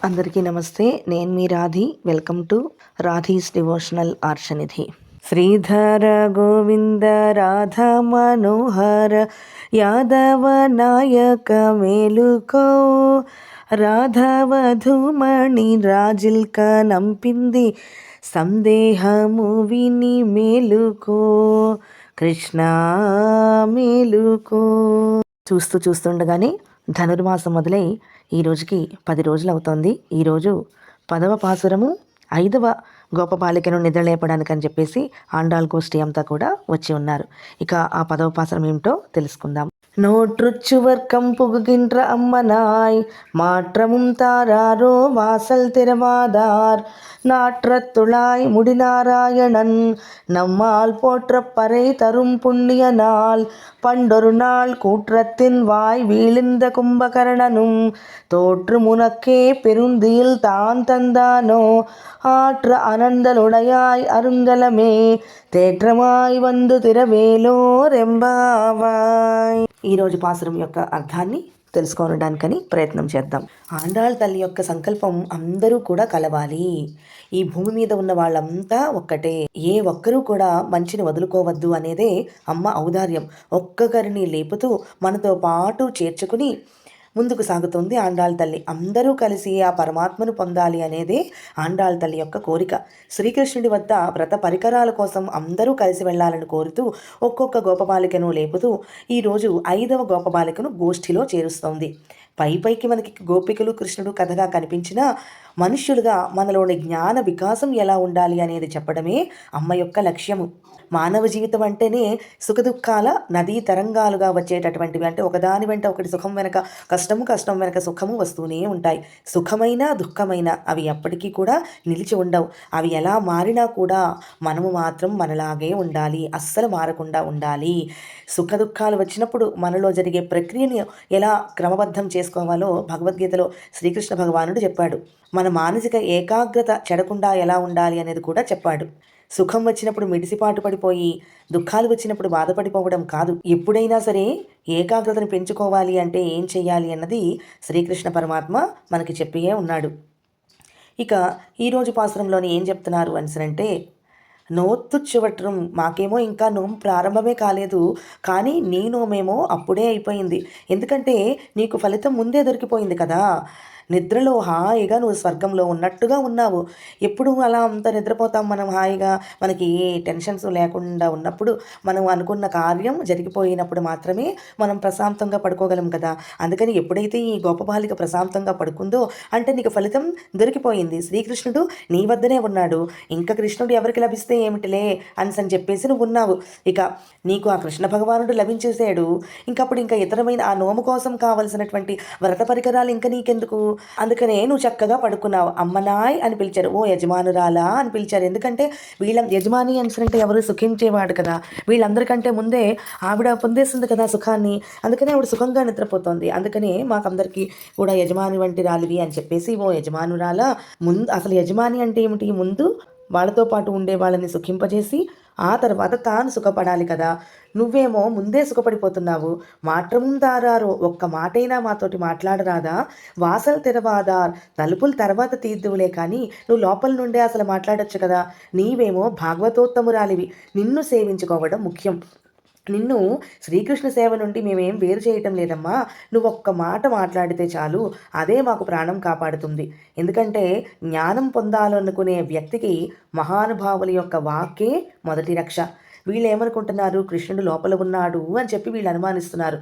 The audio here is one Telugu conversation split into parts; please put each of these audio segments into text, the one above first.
అందరికీ నమస్తే. నేను మీ Radhi. Welcome to Radhi's devotional Arshanidhi. Sridhara Govinda Radha Manohara యాదవ నాయక మేలుకో, రాధవధుమణి రాజిల్క నంపింది సందేహము విని మేలుకో, కృష్ణ మేలుకో. చూస్తుండగానే ధనుర్మాసం మొదలై ఈ రోజుకి 10 రోజులు అవుతోంది. ఈరోజు 10వ పాసురము 5వ గోపబాలికను నిద్రలేపడానికి అని చెప్పేసి ఆండాళ్ గోష్ఠి అంతా కూడా వచ్చి ఉన్నారు. ఇక ఆ 10వ పాసురం ఏమిటో తెలుసుకుందాం. நோற்றுச்சுவர்க்கம் புகுகின்ற அம்மனாய் மாற்றமும் தாராரோ வாசல் திறவாதார், நாற்றத்துளாய் முடிநாராயணன் நம்மால் போற்ற பறை தரும் புண்ணிய நாள், பண்டொரு நாள் கூற்றத்தின் வாய் வீழ்ந்த கும்பகர்ணனும் தோற்று முனக்கே பெருந்தியில் தான் தந்தானோ, ஆற்ற அனந்தலுடையாய் அருங்கலமே తేట్రమాయ్ వందు తిరవేలోరెంబావాయ్. ఈరోజు పాసురం యొక్క అర్థాన్ని తెలుసుకోవడానికని ప్రయత్నం చేద్దాం. ఆండాళ్ తల్లి యొక్క సంకల్పం అందరూ కూడా కలవాలి. ఈ భూమి మీద ఉన్న వాళ్ళంతా ఒక్కటే, ఏ ఒక్కరూ కూడా మంచిని వదులుకోవద్దు అనేదే అమ్మ ఔదార్యం. ఒక్కొక్కరిని లేపుతూ మనతో పాటు చేర్చుకుని ముందుకు సాగుతుంది ఆండాళ్ తల్లి. అందరూ కలిసి ఆ పరమాత్మను పొందాలి అనేదే ఆండాళ్ తల్లి యొక్క కోరిక. శ్రీకృష్ణుడి వద్ద వ్రత పరికరాల కోసం అందరూ కలిసి వెళ్ళాలని కోరుతూ ఒక్కొక్క గోపబాలికను లేపుతూ ఈరోజు 5వ గోపబాలికను గోష్ఠిలో చేరుస్తోంది. పైకి మనకి గోపికలు కృష్ణుడు కథగా కనిపించినా మనుష్యులుగా మనలోని జ్ఞాన వికాసం ఎలా ఉండాలి అనేది చెప్పడమే అమ్మ యొక్క లక్ష్యము. మానవ జీవితం అంటేనే సుఖదుఖాల నదీ తరంగాలుగా వచ్చేటటువంటివి. అంటే ఒకదాని వెంట ఒకటి సుఖం వెనక కష్టము, కష్టం వెనక సుఖము వస్తూనే ఉంటాయి. సుఖమైన దుఃఖమైన అవి ఎప్పటికీ కూడా నిలిచి ఉండవు. అవి ఎలా మారినా కూడా మనము మాత్రం మనలాగే ఉండాలి, అస్సలు మారకుండా ఉండాలి. సుఖ దుఃఖాలు వచ్చినప్పుడు మనలో జరిగే ప్రక్రియని ఎలా క్రమబద్ధం చేసుకోవాలో భగవద్గీతలో శ్రీకృష్ణ భగవానుడు చెప్పాడు. మన మానసిక ఏకాగ్రత చెడకుండా ఎలా ఉండాలి అనేది కూడా చెప్పాడు. సుఖం వచ్చినప్పుడు మిడిసిపాటు పడిపోయి, దుఃఖాలు వచ్చినప్పుడు బాధపడిపోవడం కాదు. ఎప్పుడైనా సరే ఏకాగ్రతను పెంచుకోవాలి అంటే ఏం చెయ్యాలి అన్నది శ్రీకృష్ణ పరమాత్మ మనకి చెప్పియే ఉన్నాడు. ఇక ఈరోజు పాసురంలోని ఏం చెప్తున్నారు అంటే, నోత్తుచ్చువట్రం, మాకేమో ఇంకా నోము ప్రారంభమే కాలేదు, కానీ నీ నోమేమో అప్పుడే అయిపోయింది. ఎందుకంటే నీకు ఫలితం ముందే దొరికిపోయింది కదా. నిద్రలో హాయిగా నువ్వు స్వర్గంలో ఉన్నట్టుగా ఉన్నావు. ఎప్పుడు అలా అంత నిద్రపోతాం మనం హాయిగా, మనకి ఏ టెన్షన్స్ లేకుండా ఉన్నప్పుడు, మనం అనుకున్న కార్యం జరిగిపోయినప్పుడు మాత్రమే మనం ప్రశాంతంగా పడుకోగలం కదా. అందుకని ఎప్పుడైతే ఈ గోపబాలిక ప్రశాంతంగా పడుకుందో అంటే నీకు ఫలితం దొరికిపోయింది. శ్రీకృష్ణుడు నీ వద్దనే ఉన్నాడు, ఇంకా కృష్ణుడు ఎవరికి లభిస్తే ఏమిటిలే అని చెప్పేసి నువ్వు ఉన్నావు. ఇక నీకు ఆ కృష్ణ భగవానుడు లభించేసాడు. ఇంకప్పుడు ఇంకా ఇతరమైన ఆ నోము కోసం కావలసినటువంటి వ్రత పరికరాలు ఇంకా నీకెందుకు? అందుకనే నువ్వు చక్కగా పడుకున్నావు. అమ్మనాయ్ అని పిలిచారు, ఓ యజమానురాలా అని పిలిచారు. ఎందుకంటే వీళ్ళ యజమాని అంటే ఎవరు? సుఖించేవాడు కదా. వీళ్ళందరికంటే ముందే ఆవిడ పొందేస్తుంది కదా సుఖాన్ని. అందుకనే ఆవిడ సుఖంగా నిద్రపోతుంది. అందుకనే మాకందరికీ కూడా యజమాని వంటి రాలివి అని చెప్పేసి, ఓ యజమానురాలా, అసలు యజమాని అంటే ఏమిటి? ముందు వాళ్ళతో పాటు ఉండే వాళ్ళని సుఖింపజేసి ఆ తర్వాత తాను సుఖపడాలి కదా. నువ్వేమో ముందే సుఖపడిపోతున్నావు. మాట్రముందారారో, ఒక్క మాటైనా మాతోటి మాట్లాడరాదా? వాసలు తెరవాదార్, తలుపులు తర్వాత తీద్దువులే, కానీ నువ్వు లోపల నుండే అసలు మాట్లాడొచ్చు కదా. నీవేమో భాగవతోత్తమురాలివి, నిన్ను సేవించుకోవడం ముఖ్యం. నిన్ను శ్రీకృష్ణ సేవ నుండి మేమేం వేరు చేయటం లేదమ్మా. నువ్వు ఒక్క మాట మాట్లాడితే చాలు, అదే మాకు ప్రాణం కాపాడుతుంది. ఎందుకంటే జ్ఞానం పొందాలనుకునే వ్యక్తికి మహానుభావుల యొక్క వాక్కే మొదటి రక్ష. వీళ్ళు ఏమనుకుంటున్నారు? కృష్ణుడు లోపల ఉన్నాడు అని చెప్పి వీళ్ళు అనుమానిస్తున్నారు.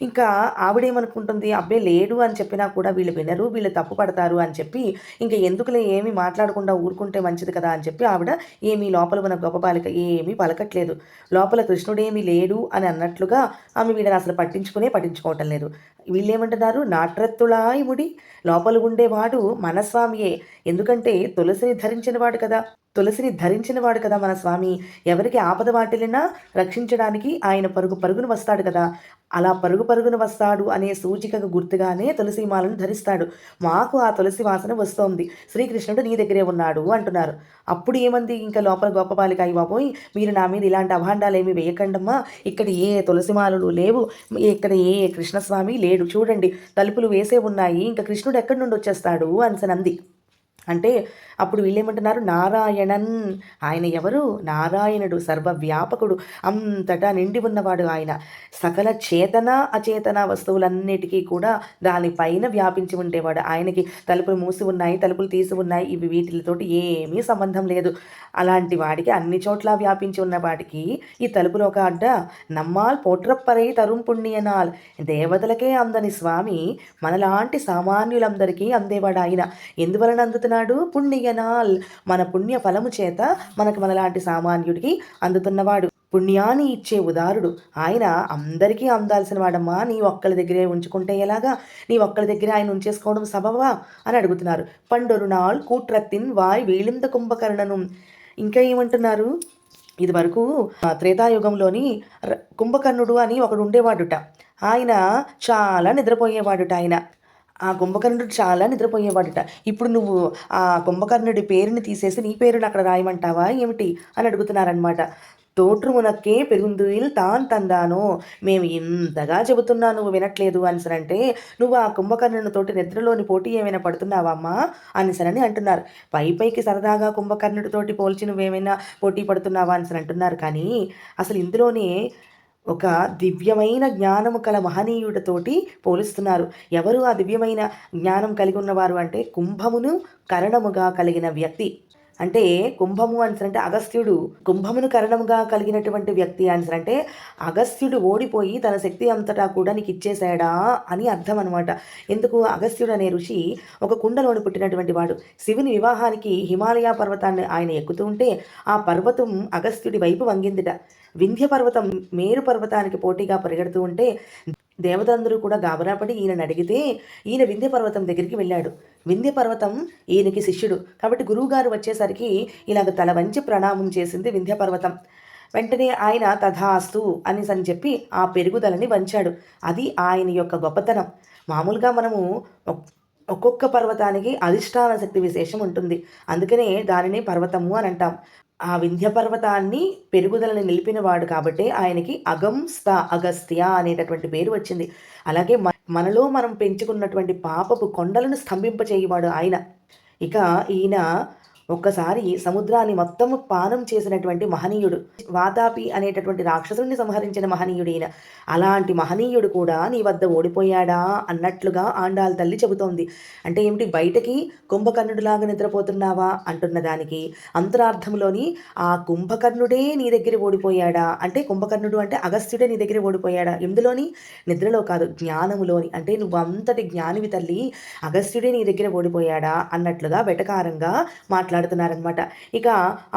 ఇంకా ఆవిడేమనుకుంటుంది? అబ్బే లేడు అని చెప్పినా కూడా వీళ్ళు వినరు, వీళ్ళు తప్పు పడతారు అని చెప్పి ఇంకా ఎందుకులే ఏమీ మాట్లాడకుండా ఊరుకుంటే మంచిది కదా అని చెప్పి ఆవిడ ఏమీ లోపల ఉన్న గోపబాలిక ఏమీ పలకట్లేదు. లోపల కృష్ణుడేమీ లేడు అని అన్నట్లుగా ఆమె వీళ్ళని అసలు పట్టించుకోవటం లేదు. వీళ్ళేమంటున్నారు? నాట్రత్తులాయి ముడి, లోపల ఉండేవాడు మనస్వామియే. ఎందుకంటే తులసిని ధరించిన వాడు కదా. తులసిని ధరించిన వాడు కదా మన స్వామి. ఎవరికి ఆపద వాటిల్లినా రక్షించడానికి ఆయన పరుగు పరుగున వస్తాడు కదా! అలా పరుగు పరుగున వస్తాడు అనే సూచికకు గుర్తుగానే తులసి మాలను ధరిస్తాడు. మాకు ఆ తులసి వాసన వస్తోంది. శ్రీకృష్ణుడు నీ దగ్గరే ఉన్నాడు అంటున్నారు. అప్పుడు ఏమంది ఇంకా లోపల గోపబాలిక, అయ్య బాబోయ్! మీరు నా మీద ఇలాంటి అభాండాలేమి వేయకండమ్మా. ఇక్కడ ఏ తులసి మాలలు లేవు. ఇక్కడ ఏ కృష్ణస్వామి లేడు. చూడండి తలుపులు వేసే ఉన్నాయి. ఇంకా కృష్ణుడు ఎక్కడి నుండి వచ్చేస్తాడు అనేసనంది. అంటే అప్పుడు వీళ్ళేమంటున్నారు, నారాయణన్. ఆయన ఎవరు? నారాయణుడు, సర్వవ్యాపకుడు, అంతటా నిండి ఉన్నవాడు ఆయన. సకల చేతన అచేతన వస్తువులన్నిటికీ కూడా దానిపైన వ్యాపించి ఉండేవాడు. ఆయనకి తలుపులు మూసి ఉన్నాయి, తలుపులు తీసి ఉన్నాయి, ఇవి వీటితోటి ఏమీ సంబంధం లేదు. అలాంటి వాడికి అన్ని చోట్ల వ్యాపించి ఉన్న వాడికి ఈ తలుపులు ఒక అడ్డ. నమ్మాల్ పోట్రప్పరై తరుం పుణ్యనాల్. దేవతలకే అందని స్వామి మనలాంటి సామాన్యులందరికీ అందేవాడు ఆయన. ఎందువలన అందుతున్నాడు? పుణ్యనాల్. మన పుణ్య ఫలము చేత మనలాంటి సామాన్యుడికి అందుతున్నవాడు. పుణ్యాన్ని ఇచ్చే ఉదారుడు ఆయన. అందరికీ అందాల్సిన వాడమ్మా. నీ ఒక్కరి దగ్గరే ఉంచుకుంటే ఎలాగా? నీ ఒక్కరి దగ్గరే ఆయన ఉంచేసుకోవడం సబబా అని అడుగుతున్నారు. పండొరు నాள் కూట్రత్తిన్ వాయ్ వీళింద కుంభకర్ణను. ఇంకా ఏమంటున్నారు? ఇది వరకు త్రేతాయుగంలోని కుంభకర్ణుడు అని ఒకడు ఉండేవాడుట. ఆయన చాలా నిద్రపోయేవాడుట. ఆ కుంభకర్ణుడు చాలా నిద్రపోయేవాడుట. ఇప్పుడు నువ్వు ఆ కుంభకర్ణుడి పేరుని తీసేసి నీ పేరుని అక్కడ రాయమంటావా ఏమిటి అని అడుగుతున్నారనమాట. తోట్రుమునక్కే పెరుగుందుయిల్ తాన్ తందానో. మేము ఇంతగా చెబుతున్నా నువ్వు వినట్లేదు అనిసరంటే నువ్వు ఆ కుంభకర్ణునితోటి నిద్రలోని పోటీ ఏమైనా పడుతున్నావమ్మా అనిసరని అంటున్నారు. పైకి సరదాగా కుంభకర్ణుడితోటి పోల్చి నువ్వేమైనా పోటీ పడుతున్నావా అనిసరి అంటున్నారు. కానీ అసలు ఇందులోనే ఒక దివ్యమైన జ్ఞానము కల మహనీయుడితోటి పోలుస్తున్నారు. ఎవరు ఆ దివ్యమైన జ్ఞానం కలిగి ఉన్నవారు అంటే కుంభమును కరణముగా కలిగిన వ్యక్తి. అంటే కుంభము అంటే అగస్త్యుడు కుంభమును కరణముగా కలిగినటువంటి వ్యక్తి అంటే అగస్త్యుడు ఓడిపోయి తన శక్తి అంతటా కూడా నీకు ఇచ్చేసాడా అని అర్థం అనమాట. ఎందుకు? అగస్త్యుడు అనే ఋషి ఒక కుండలోని పుట్టినటువంటి వాడు. శివుని వివాహానికి హిమాలయ పర్వతాన్ని ఆయన ఎక్కుతూ ఉంటే ఆ పర్వతం అగస్త్యుడి వైపు వంగిందిట. వింధ్య పర్వతం మేరు పర్వతానికి పోటీగా పరిగెడుతూ ఉంటే దేవతందరూ కూడా గాబరాపడి ఈయనని అడిగితే ఈయన వింధ్య పర్వతం దగ్గరికి వెళ్ళాడు. వింధ్య పర్వతం ఈయనకి శిష్యుడు కాబట్టి గురువుగారు వచ్చేసరికి ఇలాగ తల వంచి ప్రణామం చేసింది వింధ్య పర్వతం. వెంటనే ఆయన తథాస్తు అని చెప్పి ఆ పెరుగుదలని వంచాడు. అది ఆయన యొక్క గొప్పతనం. మామూలుగా మనము ఒక్కొక్క పర్వతానికి అధిష్టాన శక్తి విశేషం ఉంటుంది. అందుకనే దానిని పర్వతము అని అంటాం. ఆ వింధ్య పర్వతాన్ని పెరుగుదలని నిలిపినవాడు కాబట్టి ఆయనకి అగంస్థ అగస్త్య అనేటటువంటి పేరు వచ్చింది. అలాగే మనలో మనం పెంచుకున్నటువంటి పాపపు కొండలను స్తంభింపచేయవాడు ఆయన. ఇక ఈయన ఒక్కసారి సముద్రాన్ని మొత్తం పానం చేసినటువంటి మహనీయుడు. వాతాపి అనేటటువంటి రాక్షసుని సంహరించిన మహనీయుడు ఈయన. అలాంటి మహనీయుడు కూడా నీ వద్ద ఓడిపోయాడా అన్నట్లుగా ఆండాళ్ళ తల్లి చెబుతోంది. అంటే ఏమిటి? బయటకి కుంభకర్ణుడిలాగా నిద్రపోతున్నావా అంటున్న దానికి అంతరార్థంలోని ఆ కుంభకర్ణుడే నీ దగ్గర ఓడిపోయాడా అంటే కుంభకర్ణుడు అంటే అగస్త్యుడే నీ దగ్గర ఓడిపోయాడా? ఎందులోని? నిద్రలో కాదు, జ్ఞానములోని. అంటే నువ్వు అంతటి జ్ఞానివి తల్లి, అగస్త్యుడే నీ దగ్గర ఓడిపోయాడా అన్నట్లుగా వెటకారంగా మాట్లాడుతున్నారనమాట. ఇక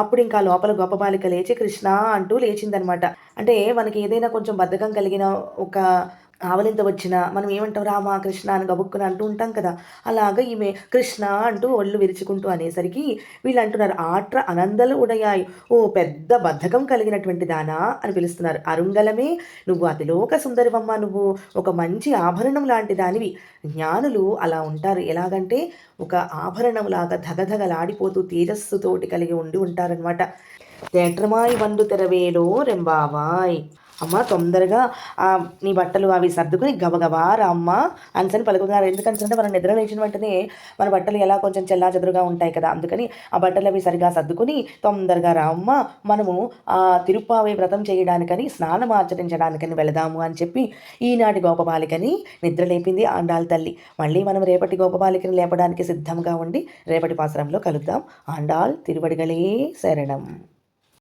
అప్పుడు ఇంకా లోపల గోపబాలిక లేచి కృష్ణ అంటూ లేచిందనమాట. అంటే మనకి ఏదైనా కొంచెం బద్ధకం కలిగిన ఒక ఆవలింత వచ్చినా మనం ఏమంటాం? రామ కృష్ణ అని గబుక్కుని అంటూ ఉంటాం కదా. అలాగ ఈమె కృష్ణ అంటూ ఒళ్ళు విరుచుకుంటూ అనేసరికి వీళ్ళు అంటున్నారు, ఆట్ర అనందలు ఉడయాయి. ఓ పెద్ద బద్ధకం కలిగినటువంటి దానా అని పిలుస్తున్నారు. అరుంగలమే, నువ్వు అతిలోక సుందరివమ్మ, నువ్వు ఒక మంచి ఆభరణం లాంటి దానివి. జ్ఞానులు అలా ఉంటారు. ఎలాగంటే ఒక ఆభరణంలాగా ధగధగలాడిపోతూ తేజస్సుతోటి కలిగి ఉండి ఉంటారనమాట. తేట్రమాయి వండు తెరవేలో రెంబావాయ్. అమ్మ తొందరగా నీ బట్టలు అవి సర్దుకుని గబగబా రామ్మ అనిసని పలుకుతున్నారు. ఎందుకంటే మనం నిద్ర లేచిన వెంటనే మన బట్టలు ఎలా కొంచెం చెల్లా చెదురుగా ఉంటాయి కదా. అందుకని ఆ బట్టలు అవి సరిగా సర్దుకుని తొందరగా రామ్మ, మనము ఆ తిరుప్పావై వ్రతం చేయడానికని స్నానం ఆచరించడానికని వెళదాము అని చెప్పి ఈనాటి గోపబాలికని నిద్ర లేపింది ఆండాళ్ళ తల్లి. మళ్ళీ మనం రేపటి గోపబాలికని లేపడానికి సిద్ధంగా ఉండి రేపటి పాసరంలో కలుద్దాం. ఆండాళ్ తిరువడిగలే శరణం.